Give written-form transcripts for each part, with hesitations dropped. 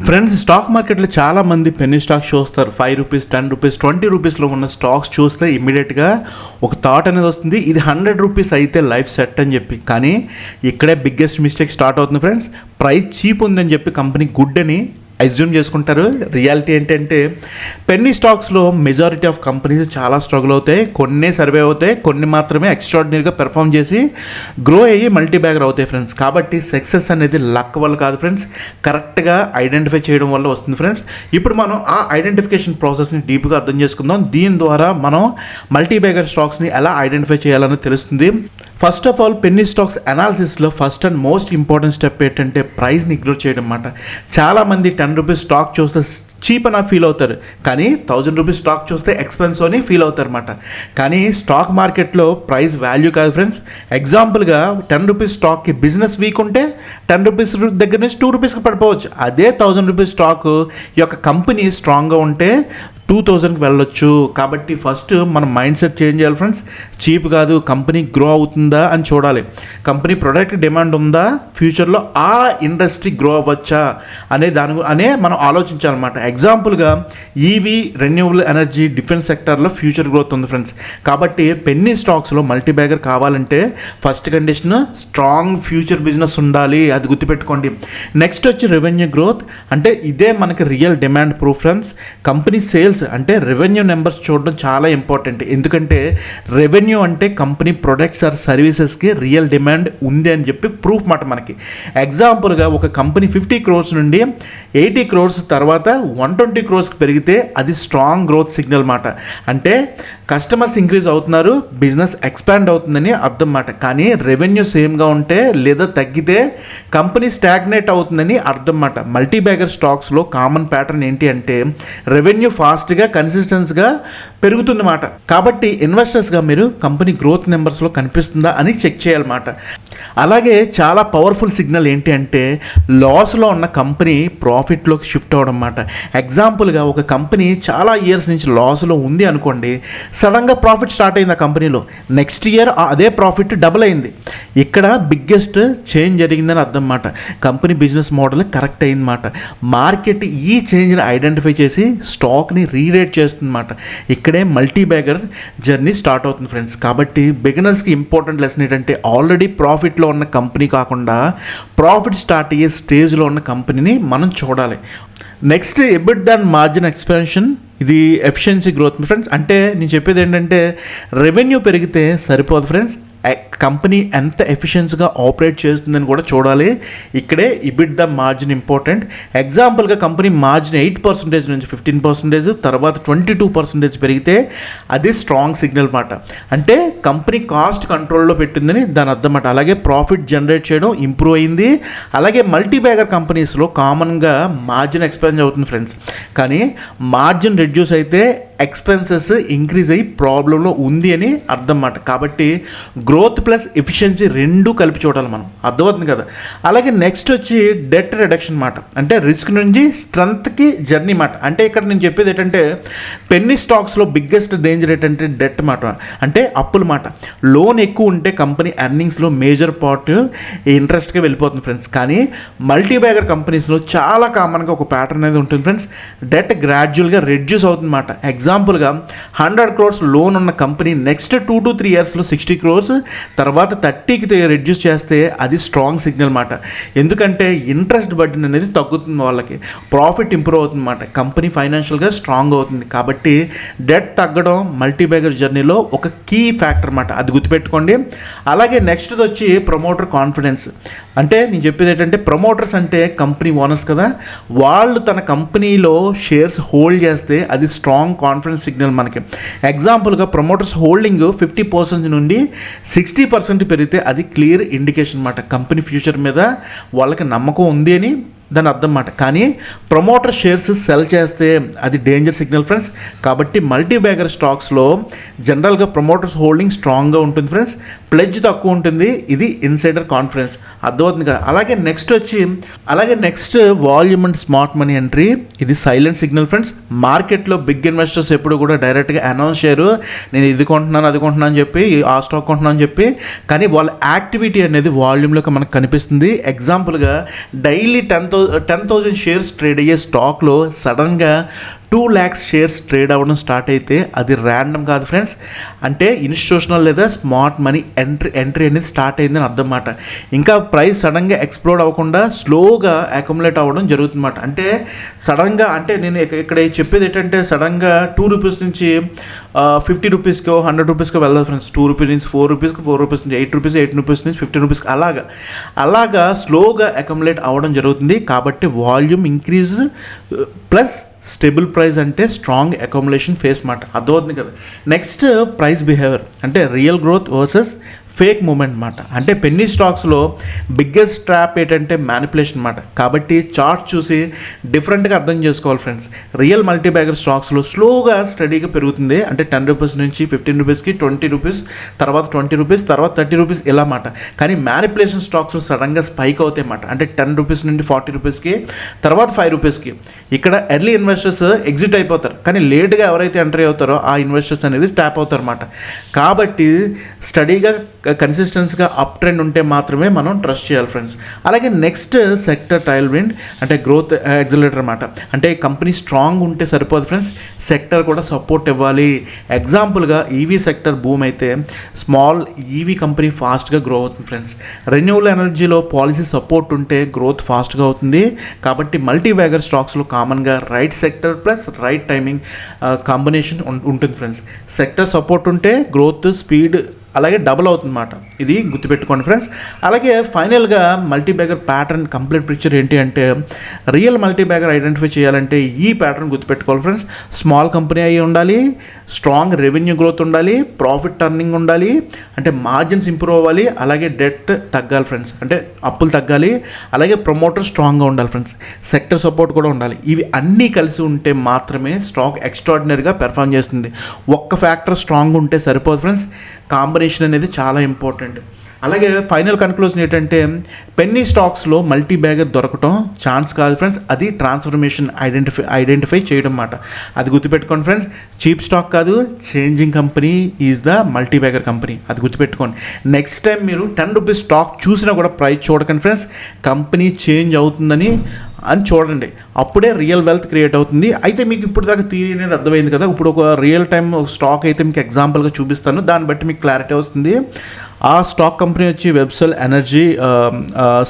Friends, stock మార్కెట్లో చాలామంది Penney stocks చూస్తారు. 5 రూపీస్, 10 రూపీస్, 20 రూపీస్లో ఉన్న స్టాక్స్ చూస్తే ఇమ్మీడియట్గా ఒక థాట్ అనేది వస్తుంది, ఇది 100 రూపీస్ అయితే లైఫ్ సెట్ అని చెప్పి. కానీ ఇక్కడే బిగ్గెస్ట్ మిస్టేక్ స్టార్ట్ అవుతుంది ఫ్రెండ్స్. ప్రైస్ చీప్ ఉందని చెప్పి కంపెనీ గుడ్ అని అజ్యూమ్ చేసుకుంటారు. రియాలిటీ ఏంటంటే పెన్నీ స్టాక్స్లో మెజారిటీ ఆఫ్ కంపెనీస్ చాలా స్ట్రగుల్ అవుతాయి. కొన్ని సర్వే అవుతాయి, కొన్ని మాత్రమే ఎక్స్ట్రాడినరీగా పెర్ఫామ్ చేసి గ్రో అయ్యి మల్టీ బ్యాగర్ అవుతాయి ఫ్రెండ్స్. కాబట్టి సక్సెస్ అనేది లక్ వల్ల కాదు ఫ్రెండ్స్, కరెక్ట్గా ఐడెంటిఫై చేయడం వల్ల వస్తుంది ఫ్రెండ్స్. ఇప్పుడు మనం ఆ ఐడెంటిఫికేషన్ ప్రాసెస్ని డీప్గా అర్థం చేసుకుందాం. దీని ద్వారా మనం మల్టీ బ్యాగర్ స్టాక్స్ని ఎలా ఐడెంటిఫై చేయాలని తెలుస్తుంది. First of all, penny stocks అనాలిసిస్లో first and most important step ఏంటంటే ప్రైస్ని ఇగ్నోర్ చేయడం అన్నమాట. చాలామంది 10 రూపీస్ స్టాక్ చూస్తే చీప్ అని ఫీల్ అవుతారు, కానీ 1000 రూపీస్ స్టాక్ చూస్తే ఎక్స్పెన్సివ్ అని ఫీల్ అవుతారు అన్నమాట. కానీ స్టాక్ మార్కెట్లో ప్రైస్ వాల్యూ కాదు ఫ్రెండ్స్. ఎగ్జాంపుల్గా 10 రూపీస్ స్టాక్కి బిజినెస్ వీక్ ఉంటే 10 రూపీస్ దగ్గర నుంచి 2 రూపీస్కి పడిపోవచ్చు. అదే 1000 రూపీస్ స్టాక్ యొక్క కంపెనీ స్ట్రాంగ్గా ఉంటే 2000కి వెళ్ళొచ్చు. కాబట్టి ఫస్ట్ మన మైండ్ సెట్ చేంజ్ చేయాలి ఫ్రెండ్స్. చీప్ కాదు, కంపెనీ గ్రో అవుతుందా అని చూడాలి. కంపెనీ ప్రొడక్ట్ డిమాండ్ ఉందా, ఫ్యూచర్లో ఆ ఇండస్ట్రీ గ్రో అవ్వచ్చా అనే మనం ఆలోచించాలన్నమాట. ఎగ్జాంపుల్గా ఈవీ, రెన్యూవబుల్ ఎనర్జీ, డిఫెన్స్ సెక్టర్లో ఫ్యూచర్ గ్రోత్ ఉంది ఫ్రెండ్స్. కాబట్టి పెన్నీ స్టాక్స్లో మల్టీ బ్యాగర్ కావాలంటే first condition strong future business ఉండాలి, అది గుర్తుపెట్టుకోండి. నెక్స్ట్ వచ్చి రెవెన్యూ గ్రోత్, అంటే ఇదే మనకి real demand proof friends. Company sales అంటే రెవెన్యూ నెంబర్స్ చూడడం చాలా ఇంపార్టెంట్. ఎందుకంటే రెవెన్యూ అంటే కంపెనీ ప్రొడక్ట్స్ ఆర్ సర్వీసెస్కి రియల్ డిమాండ్ ఉంది అని చెప్పి ప్రూఫ్ మాట మనకి. ఎగ్జాంపుల్గా ఒక కంపెనీ 50 crores నుండి 80 crores తర్వాత 120 crores పెరిగితే అది స్ట్రాంగ్ గ్రోత్ సిగ్నల్ మాట. అంటే కస్టమర్స్ ఇంక్రీజ్ అవుతున్నారు, బిజినెస్ ఎక్స్పాండ్ అవుతుందని అర్థం మాట. కానీ రెవెన్యూ సేమ్గా ఉంటే లేదా తగ్గితే కంపెనీ స్టాగ్నేట్ అవుతుందని అర్థం మాట. మల్టీ బ్యాగర్ స్టాక్స్లో కామన్ ప్యాటర్న్ ఏంటి అంటే రెవెన్యూ ఫాస్ట్గా కన్సిస్టెన్స్గా పెరుగుతుందన్నమాట. కాబట్టి ఇన్వెస్టర్స్గా మీరు కంపెనీ గ్రోత్ నెంబర్స్లో కనిపిస్తుందా అని చెక్ చేయాలన్నమాట. అలాగే చాలా పవర్ఫుల్ సిగ్నల్ ఏంటి అంటే లాస్లో ఉన్న కంపెనీ ప్రాఫిట్లోకి షిఫ్ట్ అవ్వడం అన్నమాట. ఎగ్జాంపుల్గా ఒక కంపెనీ చాలా ఇయర్స్ నుంచి లాస్లో ఉంది అనుకోండి, సడన్గా ప్రాఫిట్ స్టార్ట్ అయింది ఆ కంపెనీలో, నెక్స్ట్ ఇయర్ అదే ప్రాఫిట్ డబుల్ అయింది. ఇక్కడ బిగ్గెస్ట్ చేంజ్ జరిగిందని అర్థం అన్నమాట. కంపెనీ బిజినెస్ మోడల్ కరెక్ట్ అయిందన్నమాట. మార్కెట్ ఈ చేంజ్ని ఐడెంటిఫై చేసి స్టాక్ని రీరేట్ చేస్తుందన్నమాట. ఇక్కడే మల్టీ బ్యాగర్ జర్నీ స్టార్ట్ అవుతుంది ఫ్రెండ్స్. కాబట్టి బిగినర్స్కి ఇంపార్టెంట్ లెసన్ ఏంటంటే ఆల్రెడీ ప్రాఫిట్లో ఉన్న కంపెనీ కాకుండా ప్రాఫిట్ స్టార్ట్ అయ్యే స్టేజ్లో ఉన్న కంపెనీని మనం చూడాలి. నెక్స్ట్ ఎబిట్ అండ్ మార్జిన్ ఎక్స్పాన్షన్, ఇది ఎఫిషియన్సీ గ్రోత్ ఫ్రెండ్స్. అంటే నేను చెప్పేది ఏంటంటే రెవెన్యూ పెరిగితే సరిపోదు ఫ్రెండ్స్, కంపెనీ ఎంత ఎఫిషియన్సీగా ఆపరేట్ చేస్తుందని కూడా చూడాలి. ఇక్కడే ఇబిట్డా మార్జిన్ ఇంపార్టెంట్. ఎగ్జాంపుల్గా కంపెనీ మార్జిన్ 8% నుంచి 15%, తర్వాత 22% పెరిగితే అది స్ట్రాంగ్ సిగ్నల్ మాట. అంటే కంపెనీ కాస్ట్ కంట్రోల్లో పెట్టిందని దాని అర్థం మాట. అలాగే ప్రాఫిట్ జనరేట్ చేయడం ఇంప్రూవ్ అయింది. అలాగే మల్టీ బ్యాగర్ కంపెనీస్లో కామన్గా మార్జిన్ ఎక్స్పెన్స్ అవుతుంది ఫ్రెండ్స్. కానీ మార్జిన్ రెడ్యూస్ అయితే ఎక్స్పెన్సెస్ ఇంక్రీజ్ అయ్యి ప్రాబ్లంలో ఉంది అని అర్థం మాట. కాబట్టి గ్రోత్ ప్లస్ ఎఫిషియన్సీ రెండు కలిపి చూడాలి మనం, అర్థమవుతుంది కదా. అలాగే నెక్స్ట్ వచ్చి డెట్ రిడక్షన్ మాట. అంటే రిస్క్ నుంచి స్ట్రెంత్కి జర్నీ మాట. అంటే ఇక్కడ నేను చెప్పేది ఏంటంటే పెన్నీ స్టాక్స్లో బిగ్గెస్ట్ డేంజర్ ఏంటంటే డెట్ మాట, అంటే అప్పుల మాట. లోన్ ఎక్కువ ఉంటే కంపెనీ ఎర్నింగ్స్లో మేజర్ పార్ట్ ఇంట్రెస్ట్గా వెళ్ళిపోతుంది ఫ్రెండ్స్. కానీ మల్టీ బ్యాగర్ కంపెనీస్లో చాలా కామన్గా ఒక ప్యాటర్న్ అనేది ఉంటుంది ఫ్రెండ్స్. డెట్ గ్రాడ్యువల్గా రెడ్యూస్ అవుతుంది మాట. ఎగ్జాంపుల్గా 100 crores లోన్ ఉన్న కంపెనీ నెక్స్ట్ 2 to 3 yearsలో 60 crores, తర్వాత 30కి రెడ్యూస్ చేస్తే అది స్ట్రాంగ్ సిగ్నల్ మాట. ఎందుకంటే ఇంట్రెస్ట్ బర్డెన్ అనేది తగ్గుతుంది, వాళ్ళకి ప్రాఫిట్ ఇంప్రూవ్ అవుతుంది మాట. కంపెనీ ఫైనాన్షియల్గా స్ట్రాంగ్ అవుతుంది. కాబట్టి డెట్ తగ్గడం మల్టీ బ్యాగర్ జర్నీలో ఒక కీ ఫ్యాక్టర్ మాట, అది గుర్తుపెట్టుకోండి. అలాగే నెక్స్ట్ వచ్చి ప్రమోటర్ కాన్ఫిడెన్స్. అంటే నేను చెప్పేది ఏంటంటే ప్రమోటర్స్ అంటే కంపెనీ ఓనర్స్ కదా, వాళ్ళు తన కంపెనీలో షేర్స్ హోల్డ్ చేస్తే అది స్ట్రాంగ్ కాన్ఫిడెన్స్ సిగ్నల్ మనకి. ఎగ్జాంపుల్గా ప్రమోటర్స్ హోల్డింగ్ 50% నుండి 60% పెరిగితే అది క్లియర్ ఇండికేషన్ అన్నమాట. కంపెనీ ఫ్యూచర్ మీద వాళ్ళకి నమ్మకం ఉంది అని దాని అర్థం మాట. కానీ ప్రమోటర్ షేర్స్ సెల్ చేస్తే అది డేంజర్ సిగ్నల్ ఫ్రెండ్స్. కాబట్టి మల్టీ బ్యాగర్ స్టాక్స్లో జనరల్గా ప్రమోటర్స్ హోల్డింగ్ స్ట్రాంగ్గా ఉంటుంది ఫ్రెండ్స్, ప్లెడ్జ్ తక్కువ ఉంటుంది. ఇది ఇన్సైడర్ కాన్ఫిడెన్స్, అర్థమవుతుంది కదా. అలాగే next volume and smart money entry, ఇది సైలెంట్ సిగ్నల్ ఫ్రెండ్స్. మార్కెట్లో బిగ్ ఇన్వెస్టర్స్ ఎప్పుడు కూడా డైరెక్ట్గా అనౌన్స్ చేయరు, నేను ఇది కొంటున్నాను అది కొంటున్నాను అని చెప్పి, ఆ స్టాక్ కొంటున్నాను అని చెప్పి. కానీ వాళ్ళ యాక్టివిటీ అనేది వాల్యూమ్లోకి మనకు కనిపిస్తుంది. ఎగ్జాంపుల్గా డైలీ 10,000 10,000 షేర్స్ ట్రేడ్ అయ్యే స్టాక్లో సడన్గా 2 lakhs షేర్స్ ట్రేడ్ అవ్వడం స్టార్ట్ అయితే అది ర్యాండమ్ కాదు ఫ్రెండ్స్, అంటే ఇన్స్టిట్యూషనల్ లేదా స్మార్ట్ మనీ ఎంట్రీ అనేది స్టార్ట్ అయిందని అర్థం మాట. ఇంకా ప్రైస్ సడన్గా ఎక్స్ప్లోడ్ అవ్వకుండా స్లోగా అక్యుములేట్ అవ్వడం జరుగుతుందన్నమాట. అంటే సడన్గా, అంటే నేను ఇక్కడ చెప్పేది ఏంటంటే సడన్గా 2 రూపీస్ నుంచి 50 రూపీస్కో 100 రూపీస్కో వెళ్ళదు ఫ్రెండ్స్. 2 రూపీస్ నుంచి 4 రూపీస్కి, 4 రూపీస్ నుంచి 8 రూపీస్, 8 రూపీస్ నుంచి 15 రూపీస్కి అలాగా స్లోగా అక్యుములేట్ అవ్వడం జరుగుతుంది. కాబట్టి volume increase plus stable price అంటే స్ట్రాంగ్ అకామిలేషన్ ఫేస్ మాట, అర్థమవుతుంది కదా. నెక్స్ట్ ప్రైస్ బిహేవియర్ అంటే real growth versus fake movement మాట. అంటే పెన్నీ స్టాక్స్లో బిగ్గెస్ట్ ట్రాప్ ఏంటంటే మ్యానిపులేషన్ మాట. కాబట్టి చార్ట్ చూసి డిఫరెంట్గా అర్థం చేసుకోవాలి ఫ్రెండ్స్. రియల్ మల్టీబ్యాగర్ స్టాక్స్లో స్లోగా స్టడీగా పెరుగుతుంది, అంటే 10 రూపీస్ నుంచి 15 రూపీస్కి, 20 రూపీస్, తర్వాత 20 రూపీస్, తర్వాత 30 రూపీస్ ఇలా మాట. కానీ మ్యానిపులేషన్ స్టాక్స్ సడన్గా స్పైక్ అవుతాయి మాట, అంటే 10 రూపీస్ నుండి 40 రూపీస్కి, తర్వాత 5 రూపీస్కి. ఇక్కడ ఎర్లీ ఇన్వెస్టర్స్ ఎగ్జిట్ అయిపోతారు, కానీ లేట్గా ఎవరైతే ఎంట్రీ అవుతారో ఆ ఇన్వెస్టర్స్ అనేది ట్యాప్ అవుతారు అన్నమాట. కాబట్టి స్టడీగా కన్సిస్టెన్స్గా అప్ ట్రెండ్ ఉంటే మాత్రమే మనం ట్రస్ట్ చేయాలి ఫ్రెండ్స్. అలాగే నెక్స్ట్ సెక్టర్ టైల్ విండ్ అంటే గ్రోత్ యాక్సిలరేటర్ అన్నమాట. అంటే కంపెనీ స్ట్రాంగ్ ఉంటే సరిపోదు ఫ్రెండ్స్, సెక్టర్ కూడా సపోర్ట్ ఇవ్వాలి. ఎగ్జాంపుల్గా ఈవీ సెక్టర్ బూమ్ అయితే స్మాల్ ఈవీ కంపెనీ ఫాస్ట్గా గ్రో అవుతుంది ఫ్రెండ్స్. రెన్యూవబుల్ ఎనర్జీలో పాలసీ సపోర్ట్ ఉంటే గ్రోత్ ఫాస్ట్గా అవుతుంది. కాబట్టి మల్టీబ్యాగర్ స్టాక్స్లో కామన్గా right sector plus right timing combination ఉంటుంది ఫ్రెండ్స్. సెక్టర్ సపోర్ట్ ఉంటే గ్రోత్ స్పీడ్ అలాగే డబుల్ అవుతుందన్నమాట, ఇది గుర్తుపెట్టుకోండి ఫ్రెండ్స్. అలాగే ఫైనల్గా మల్టీబ్యాగర్ ప్యాటర్న్ కంప్లీట్ పిక్చర్ ఏంటి అంటే రియల్ మల్టీబ్యాగర్ ఐడెంటిఫై చేయాలంటే ఈ ప్యాటర్న్ గుర్తుపెట్టుకోవాలి ఫ్రెండ్స్. స్మాల్ కంపెనీ అయ్యి ఉండాలి, స్ట్రాంగ్ రెవెన్యూ గ్రోత్ ఉండాలి, ప్రాఫిట్ టర్నింగ్ ఉండాలి, అంటే మార్జిన్స్ ఇంప్రూవ్ అవ్వాలి, అలాగే డెట్ తగ్గాలి ఫ్రెండ్స్, అంటే అప్పులు తగ్గాలి, అలాగే ప్రమోటర్ స్ట్రాంగ్గా ఉండాలి ఫ్రెండ్స్, సెక్టర్ సపోర్ట్ కూడా ఉండాలి. ఇవి అన్నీ కలిసి ఉంటే మాత్రమే స్టాక్ ఎక్స్ట్రాడినరీగా పెర్ఫామ్ చేస్తుంది. ఒక్క ఫ్యాక్టర్ స్ట్రాంగ్ ఉంటే సరిపోదు ఫ్రెండ్స్, కాంబినేషన్ అనేది చాలా ఇంపార్టెంట్. అలాగే ఫైనల్ కన్క్లూజన్ ఏంటంటే పెన్నీ స్టాక్స్లో మల్టీబ్యాగర్ దొరకటం ఛాన్స్ కాదు ఫ్రెండ్స్, అది ట్రాన్స్ఫర్మేషన్ ఐడెంటిఫై చేయడం మాట. అది గుర్తుపెట్టుకోండి ఫ్రెండ్స్. చీప్ స్టాక్ కాదు, changing company is the multibagger company, అది గుర్తుపెట్టుకోండి. నెక్స్ట్ టైం మీరు 10 రూపీస్ స్టాక్ చూసినా కూడా ప్రైస్ చూడకండి ఫ్రెండ్స్, కంపెనీ చేంజ్ అవుతుందని చూడండి, అప్పుడే రియల్ వెల్త్ క్రియేట్ అవుతుంది. అయితే మీకు ఇప్పుడు దాకా థియరీ అనేది అర్థమైంది కదా. ఇప్పుడు ఒక రియల్ టైం స్టాక్ అయితే మీకు ఎగ్జాంపుల్గా చూపిస్తాను, దాన్ని బట్టి మీకు క్లారిటీ వస్తుంది. ఆ స్టాక్ కంపెనీ వచ్చి వెబ్సెల్ ఎనర్జీ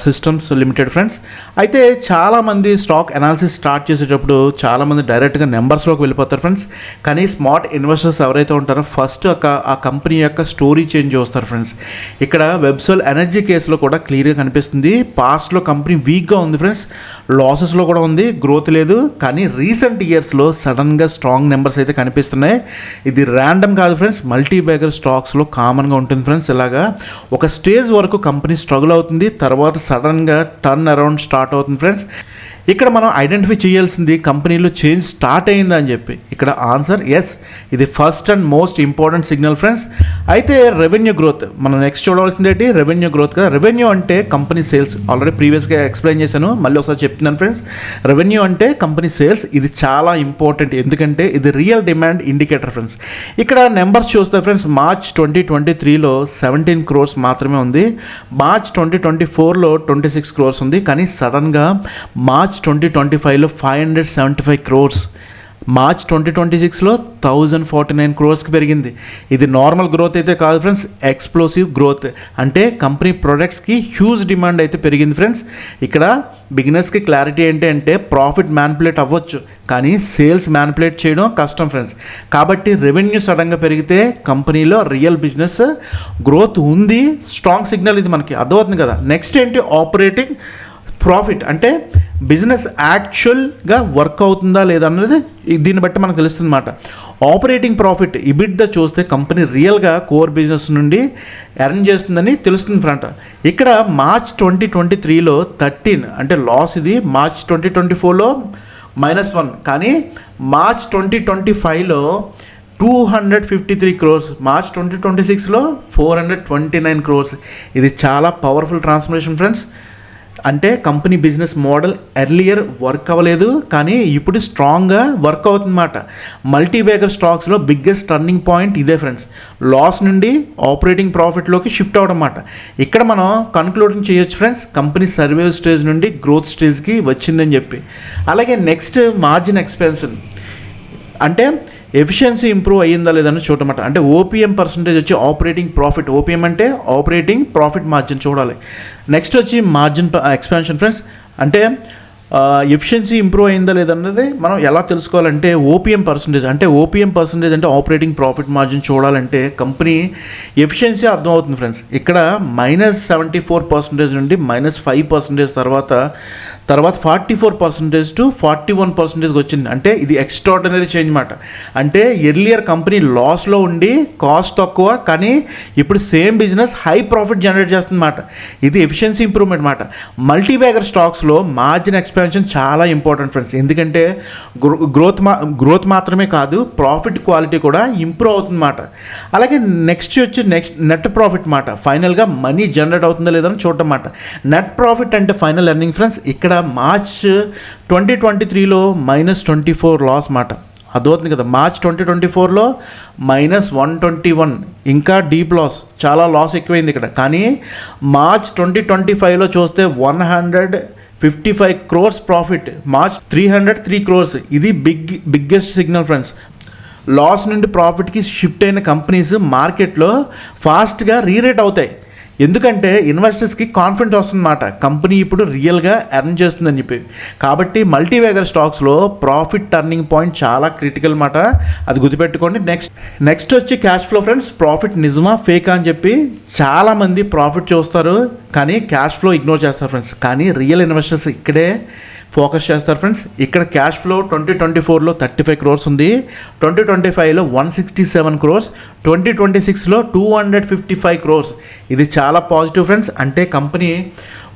సిస్టమ్స్ లిమిటెడ్ ఫ్రెండ్స్. అయితే చాలామంది స్టాక్ అనాలిసిస్ స్టార్ట్ చేసేటప్పుడు చాలామంది డైరెక్ట్గా నెంబర్స్లోకి వెళ్ళిపోతారు ఫ్రెండ్స్. కానీ స్మార్ట్ ఇన్వెస్టర్స్ ఎవరైతే ఉంటారో ఫస్ట్ ఆ కంపెనీ యొక్క స్టోరీ చేంజ్ చూస్తారు ఫ్రెండ్స్. ఇక్కడ వెబ్సెల్ ఎనర్జీ కేసులో కూడా క్లియర్గా కనిపిస్తుంది. పాస్ట్లో కంపెనీ వీక్గా ఉంది ఫ్రెండ్స్, లాసెస్లో కూడా ఉంది, గ్రోత్ లేదు. కానీ రీసెంట్ ఇయర్స్లో సడన్గా స్ట్రాంగ్ నెంబర్స్ అయితే కనిపిస్తున్నాయి. ఇది ర్యాండమ్ కాదు ఫ్రెండ్స్, మల్టీబ్యాగర్ స్టాక్స్లో కామన్గా ఉంటుంది ఫ్రెండ్స్. ఇలాగా ఒక స్టేజ్ వరకు కంపెనీ స్ట్రగుల్ అవుతుంది, తర్వాత సడన్గా టర్న్ అరౌండ్ స్టార్ట్ అవుతుంది ఫ్రెండ్స్. ఇక్కడ మనం ఐడెంటిఫై చేయాల్సింది కంపెనీలో చేంజ్ స్టార్ట్ అయిందా అని చెప్పి. ఇక్కడ ఆన్సర్ ఎస్, ఇది first and most important signal friends. అయితే రెవెన్యూ గ్రోత్ మనం నెక్స్ట్ చూడవలసింది ఏంటి, రెవెన్యూ గ్రోత్ కదా. రెవెన్యూ అంటే కంపెనీ సేల్స్, ఆల్రెడీ ప్రీవియస్గా ఎక్స్ప్లెయిన్ చేశాను, మళ్ళీ ఒకసారి చెప్తున్నాను ఫ్రెండ్స్. రెవెన్యూ అంటే కంపెనీ సేల్స్, ఇది చాలా ఇంపార్టెంట్, ఎందుకంటే ఇది రియల్ డిమాండ్ ఇండికేటర్ ఫ్రెండ్స్. ఇక్కడ నెంబర్స్ చూస్తే ఫ్రెండ్స్, మార్చ్ 2023లో 17 crores మాత్రమే ఉంది, మార్చ్ 2024లో 26 crores ఉంది. కానీ సడన్గా మార్చ్ 2025లో 575 crores, మార్చ్ 2026లో 1049 crores పెరిగింది. ఇది నార్మల్ గ్రోత్ అయితే కాదు ఫ్రెండ్స్, ఎక్స్ప్లోసివ్ గ్రోత్. అంటే కంపెనీ ప్రొడక్ట్స్కి హ్యూజ్ డిమాండ్ అయితే పెరిగింది ఫ్రెండ్స్. ఇక్కడ బిగినర్స్కి క్లారిటీ ఏంటి అంటే ప్రాఫిట్ మ్యానిపులేట్ అవ్వచ్చు, కానీ సేల్స్ మ్యానిపులేట్ చేయడం కష్టం ఫ్రెండ్స్. కాబట్టి రెవెన్యూ సడన్గా పెరిగితే కంపెనీలో రియల్ బిజినెస్ గ్రోత్ ఉంది, స్ట్రాంగ్ సిగ్నల్, ఇది మనకి అర్థమవుతుంది కదా. నెక్స్ట్ ఏంటి, ఆపరేటింగ్ ప్రాఫిట్ అంటే బిజినెస్ యాక్చువల్గా వర్క్ అవుతుందా లేదా అన్నది దీన్ని బట్టి మనకు తెలుస్తుంది అన్నమాట. ఆపరేటింగ్ ప్రాఫిట్ ఇబిడ్డా చూస్తే కంపెనీ రియల్గా కోర్ బిజినెస్ నుండి ఎర్న్ చేస్తుందని తెలుస్తుంది ఫ్రంట్. ఇక్కడ మార్చ్ 2023లో 13 అంటే లాస్, ఇది మార్చ్ 2024లో -1, కానీ మార్చ్ 2025లో 253 crores, మార్చ్ 2026లో 429 crores. ఇది చాలా పవర్ఫుల్ ట్రాన్స్ఫర్మేషన్ ఫ్రెండ్స్. అంటే company business model earlier work అవ్వలేదు, కానీ ఇప్పుడు స్ట్రాంగ్గా వర్క్ అవుతుందన్నమాట. మల్టీబ్యాగర్ స్టాక్స్లో బిగ్గెస్ట్ టర్నింగ్ పాయింట్ ఇదే ఫ్రెండ్స్. లాస్ నుండి ఆపరేటింగ్ ప్రాఫిట్లోకి షిఫ్ట్ అవడం అన్నమాట. ఇక్కడ మనం కన్క్లూడింగ్ చేయొచ్చు ఫ్రెండ్స్, కంపెనీ సర్వైవ్ స్టేజ్ నుండి గ్రోత్ స్టేజ్కి వచ్చిందని చెప్పి. అలాగే నెక్స్ట్ మార్జిన్ ఎక్స్పెన్షన్, అంటే ఎఫిషియన్సీ ఇంప్రూవ్ అయ్యిందా లేదని చూడమాట. అంటే ఓపీఎం పర్సంటేజ్ వచ్చి ఆపరేటింగ్ ప్రాఫిట్, ఓపీఎం అంటే ఆపరేటింగ్ ప్రాఫిట్ మార్జిన్ చూడాలి. నెక్స్ట్ వచ్చి మార్జిన్ ఎక్స్పాన్షన్ ఫ్రెండ్స్, అంటే ఎఫిషియన్సీ ఇంప్రూవ్ అయిందా లేదన్నది మనం ఎలా తెలుసుకోవాలంటే ఓపీఎం పర్సంటేజ్, అంటే ఓపీఎం పర్సంటేజ్ అంటే ఆపరేటింగ్ ప్రాఫిట్ మార్జిన్ చూడాలంటే కంపెనీ ఎఫిషియన్సీ అర్థమవుతుంది ఫ్రెండ్స్. ఇక్కడ -74% నుండి -5% తర్వాత 44% టు 41% వచ్చింది. అంటే ఇది ఎక్స్ట్రాడినరీ చేంజ్ మాట. అంటే ఎర్లియర్ కంపెనీ లాస్లో ఉండి కాస్ట్ తక్కువ, కానీ ఇప్పుడు same business high profit generate చేస్తుందన్నమాట. ఇది ఎఫిషియన్సీ ఇంప్రూవ్మెంట్ మాట. మల్టీబ్యాగర్ స్టాక్స్లో మార్జిన్ ఎక్స్పాన్షన్ చాలా ఇంపార్టెంట్ ఫ్రెండ్స్, ఎందుకంటే గ్రోత్ మాత్రమే కాదు, ప్రాఫిట్ క్వాలిటీ కూడా ఇంప్రూవ్ అవుతుందన్నమాట. అలాగే నెక్స్ట్ నెట్ ప్రాఫిట్ మాట. ఫైనల్గా మనీ జనరేట్ అవుతుందో లేదని చూడటం మాట. నెట్ ప్రాఫిట్ అంటే ఫైనల్ ఎర్నింగ్ ఫ్రెండ్స్. ఇక్కడ మార్చ్ 2023లో -24 లాస్ మాట. అర్థమవుతుంది కదా. మార్చ్ 2024లో -121, ఇంకా డీప్ లాస్, చాలా లాస్ ఎక్కువైంది ఇక్కడ. కానీ మార్చ్ 2025లో చూస్తే 155 crores ప్రాఫిట్, మార్చ్ 303 crores. ఇది బిగ్గెస్ట్ సిగ్నల్ ఫ్రెండ్స్. లాస్ నుండి ప్రాఫిట్కి షిఫ్ట్ అయిన కంపెనీస్ మార్కెట్లో ఫాస్ట్గా రీరేట్ అవుతాయి, ఎందుకంటే ఇన్వెస్టర్స్కి కాన్ఫిడెంట్ వస్తుందన్నమాట, కంపెనీ ఇప్పుడు రియల్గా ఎర్న్ చేస్తుందని చెప్పి. కాబట్టి మల్టీబ్యాగర్ స్టాక్స్లో ప్రాఫిట్ టర్నింగ్ పాయింట్ చాలా క్రిటికల్ మాట, అది గుర్తుపెట్టుకోండి. నెక్స్ట్ వచ్చి క్యాష్ ఫ్లో ఫ్రెండ్స్. ప్రాఫిట్ నిజమా ఫేకా అని చెప్పి చాలామంది ప్రాఫిట్ చూస్తారు, కానీ క్యాష్ ఫ్లో ఇగ్నోర్ చేస్తారు ఫ్రెండ్స్. కానీ రియల్ ఇన్వెస్టర్స్ ఇక్కడే ఫోకస్ చేస్తారు ఫ్రెండ్స్. ఇక్కడ క్యాష్ ఫ్లో 2024లో 35 crores ఉంది, 2025లో 167 crores, 2026లో 255 crores. ఇది చాలా పాజిటివ్ ఫ్రెండ్స్. అంటే కంపెనీ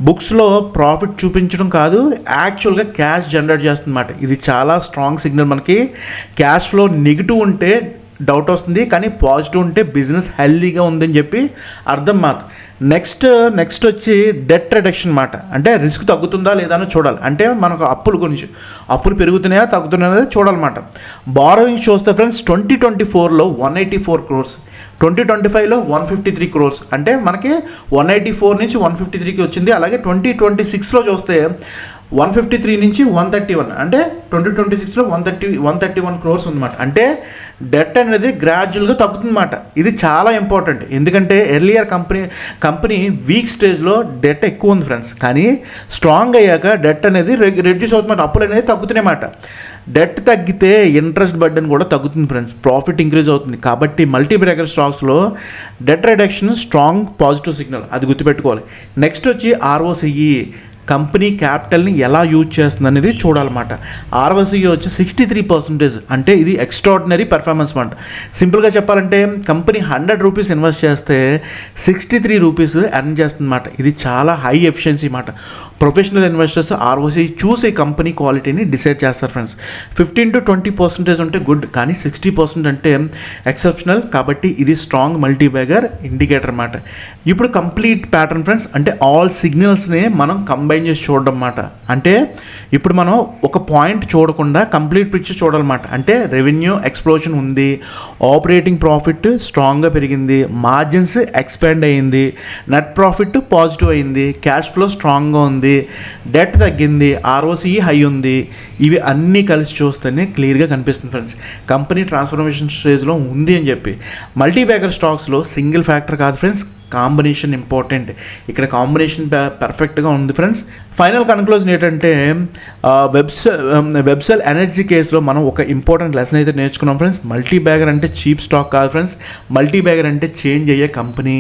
బుక్స్లో ప్రాఫిట్ చూపించడం కాదు, యాక్చువల్గా క్యాష్ జనరేట్ చేస్తుందన్నమాట. ఇది చాలా స్ట్రాంగ్ సిగ్నల్. మనకి క్యాష్ ఫ్లో నెగిటివ్ ఉంటే డౌట్ వస్తుంది, కానీ పాజిటివ్ ఉంటే బిజినెస్ హెల్దీగా ఉందని చెప్పి అర్థం మాకు. నెక్స్ట్ వచ్చి డెట్ రిడక్షన్ మాట. అంటే రిస్క్ తగ్గుతుందా లేదా అని చూడాలి. అంటే మనకు అప్పులు పెరుగుతున్నాయా తగ్గుతున్నాయా చూడాలన్నమాట. బారోయింగ్ చూస్తే ఫ్రెండ్స్ 2024లో 184 crores, 2025లో 153 crores. అంటే మనకి 184 నుంచి 153కి వచ్చింది. అలాగే 2026లో చూస్తే 153 నుంచి 131, అంటే 2026లో 131 crores ఉందన్నమాట. అంటే డెట్ అనేది గ్రాడ్యువల్గా తగ్గుతుందన్నమాట. ఇది చాలా ఇంపార్టెంట్, ఎందుకంటే ఎర్లియర్ కంపెనీ వీక్ స్టేజ్లో డెట్ ఎక్కువ ఉంది ఫ్రెండ్స్, కానీ స్ట్రాంగ్ అయ్యాక డెట్ అనేది రెడ్యూస్ అవుతుందన్నమాట, అప్పులు అనేది తగ్గుతున్నాయన్నమాట. డెట్ తగ్గితే ఇంట్రెస్ట్ బర్డెన్ కూడా తగ్గుతుంది ఫ్రెండ్స్, ప్రాఫిట్ ఇంక్రీజ్ అవుతుంది. కాబట్టి మల్టీబ్యాగర్ స్టాక్స్లో debt reduction strong positive signal, అది గుర్తుపెట్టుకోవాలి. నెక్స్ట్ వచ్చి ROCE, కంపెనీ క్యాపిటల్ని ఎలా యూజ్ చేస్తుంది అనేది చూడాలన్నమాట. ROCE వచ్చి 63%, అంటే ఇది ఎక్స్ట్రాడినరీ పెర్ఫార్మెన్స్ అన్నమాట. సింపుల్గా చెప్పాలంటే కంపెనీ 100 రూపీస్ ఇన్వెస్ట్ చేస్తే 63 రూపీస్ ఎర్న్ చేస్తుందన్నమాట. ఇది చాలా హై ఎఫిషియన్సీ అన్నమాట. ప్రొఫెషనల్ ఇన్వెస్టర్స్ ROCE చూసి కంపెనీ క్వాలిటీని డిసైడ్ చేస్తారు ఫ్రెండ్స్. 15 to 20% ఉంటే గుడ్, కానీ 60% అంటే ఎక్సెప్షనల్. కాబట్టి ఇది స్ట్రాంగ్ మల్టీబ్యాగర్ ఇండికేటర్ అన్నమాట. ఇప్పుడు కంప్లీట్ ప్యాటర్న్ ఫ్రెండ్స్, అంటే ఆల్ సిగ్నల్స్ని మనం కంబైన్ చేసి చూడడం అన్నమాట. అంటే ఇప్పుడు మనం ఒక పాయింట్ చూడకుండా కంప్లీట్ పిక్చర్ చూడాలన్నమాట. అంటే రెవెన్యూ ఎక్స్ప్లోషన్ ఉంది, ఆపరేటింగ్ ప్రాఫిట్ స్ట్రాంగ్గా పెరిగింది, మార్జిన్స్ ఎక్స్పాండ్ అయ్యింది, నెట్ ప్రాఫిట్ పాజిటివ్ అయింది, క్యాష్ ఫ్లో స్ట్రాంగ్గా ఉంది, డెట్ తగ్గింది, ROCE హై ఉంది. ఇవి అన్నీ కలిసి చూస్తేనే క్లియర్గా కనిపిస్తుంది ఫ్రెండ్స్, కంపెనీ ట్రాన్స్ఫర్మేషన్ స్టేజ్లో ఉంది అని చెప్పి. మల్టీబ్యాగర్ స్టాక్స్లో సింగిల్ ఫ్యాక్టర్ కాదు ఫ్రెండ్స్, కాంబినేషన్ ఇంపార్టెంట్. ఇక్కడ కాంబినేషన్ పర్ఫెక్ట్గా ఉంది ఫ్రెండ్స్. ఫైనల్ కన్క్లూజన్ ఏంటంటే వెబ్సెల్ ఎనర్జీ కేసులో మనం ఒక ఇంపార్టెంట్ లెసన్ అయితే నేర్చుకున్నాం ఫ్రెండ్స్. మల్టీబ్యాగర్ అంటే చీప్ స్టాక్ కాదు ఫ్రెండ్స్, మల్టీబ్యాగర్ అంటే చేంజ్ అయ్యే కంపెనీ.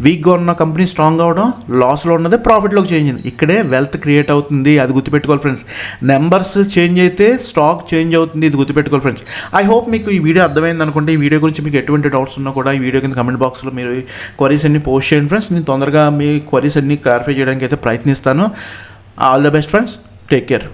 వీక్గా ఉన్న కంపెనీ స్ట్రాంగ్ అవ్వడం, లాస్లో ఉన్నది ప్రాఫిట్లోకి చేంజ్ అయింది. ఇక్కడే వెల్త్ క్రియేట్ అవుతుంది, అది గుర్తుపెట్టుకోవాలి ఫ్రెండ్స్. నెంబర్స్ చేంజ్ అయితే స్టాక్ చేంజ్ అవుతుంది, ఇది గుర్తుపెట్టుకోవాలి ఫ్రెండ్స్. ఐ హోప్ మీకు ఈ వీడియో అర్థమైంది అనుకుంటే. ఈ వీడియో గురించి మీకు ఎటువంటి డౌట్స్ ఉన్నా కూడా ఈ వీడియో కింద కమెంట్ బాక్స్లో మీరు క్వరీస్ అన్ని పోస్ట్ చేయండి ఫ్రెండ్స్. నేను తొందరగా మీ క్వరీస్ అన్ని క్లారిఫై చేయడానికి అయితే ప్రయత్నిస్తాను. All the best friends, take care.